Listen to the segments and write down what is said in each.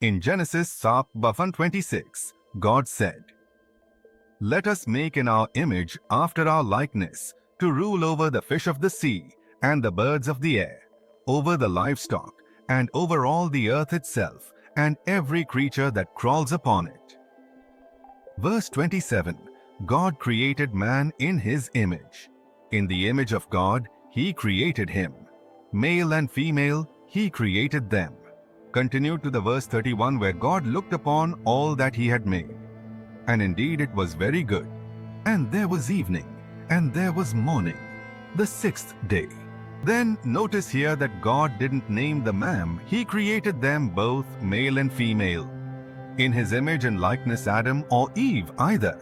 In Genesis Sap 1:26, God said, "Let us make in our image after our likeness, to rule over the fish of the sea and the birds of the air, over the livestock, and over all the earth itself, and every creature that crawls upon it." Verse 27, God created man in his image. In the image of God, he created him. Male and female, he created them. Continue to the verse 31, where God looked upon all that he had made. And indeed it was very good. And there was evening, and there was morning, the sixth day. Then notice here that God didn't name the man. He created them both, male and female. In his image and likeness Adam or Eve either.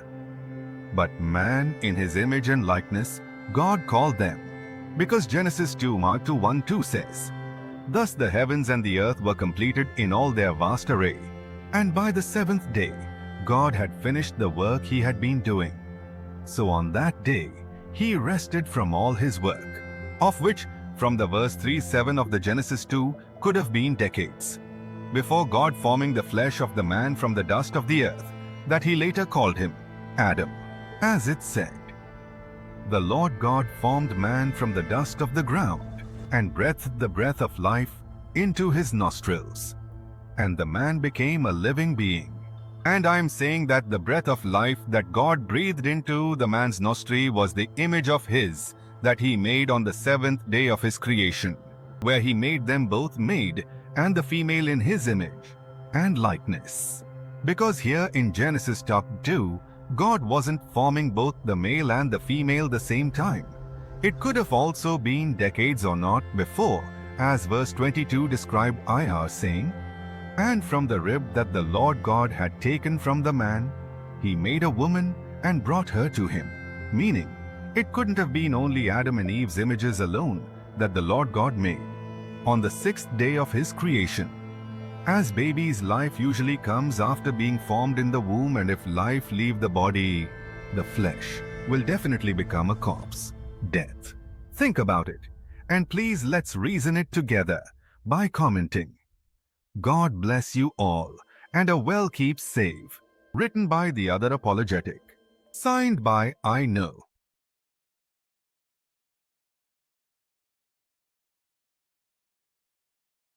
But man in his image and likeness, God called them. Because Genesis 2:1-2 says, "Thus the heavens and the earth were completed in all their vast array. And by the seventh day, God had finished the work he had been doing. So on that day, he rested from all his work," of which, from the verse 3:7 of the Genesis 2, could have been decades. Before God forming the flesh of the man from the dust of the earth, that he later called him Adam, as it said, "The Lord God formed man from the dust of the ground, and breathed the breath of life into his nostrils. And the man became a living being." And I am saying that the breath of life that God breathed into the man's nostril was the image of his that he made on the seventh day of his creation, where he made them both made and the female in his image and likeness. Because here in Genesis chapter 2, God wasn't forming both the male and the female the same time. It could have also been decades or not before, as verse 22 described IR saying, "And from the rib that the Lord God had taken from the man, he made a woman and brought her to him." Meaning, it couldn't have been only Adam and Eve's images alone that the Lord God made on the sixth day of his creation. As baby's life usually comes after being formed in the womb, and if life leave the body, the flesh will definitely become a corpse. Death. Think about it, and please let's reason it together by commenting. God bless you all, and a well keep save. Written by the other apologetic. Signed by I Know.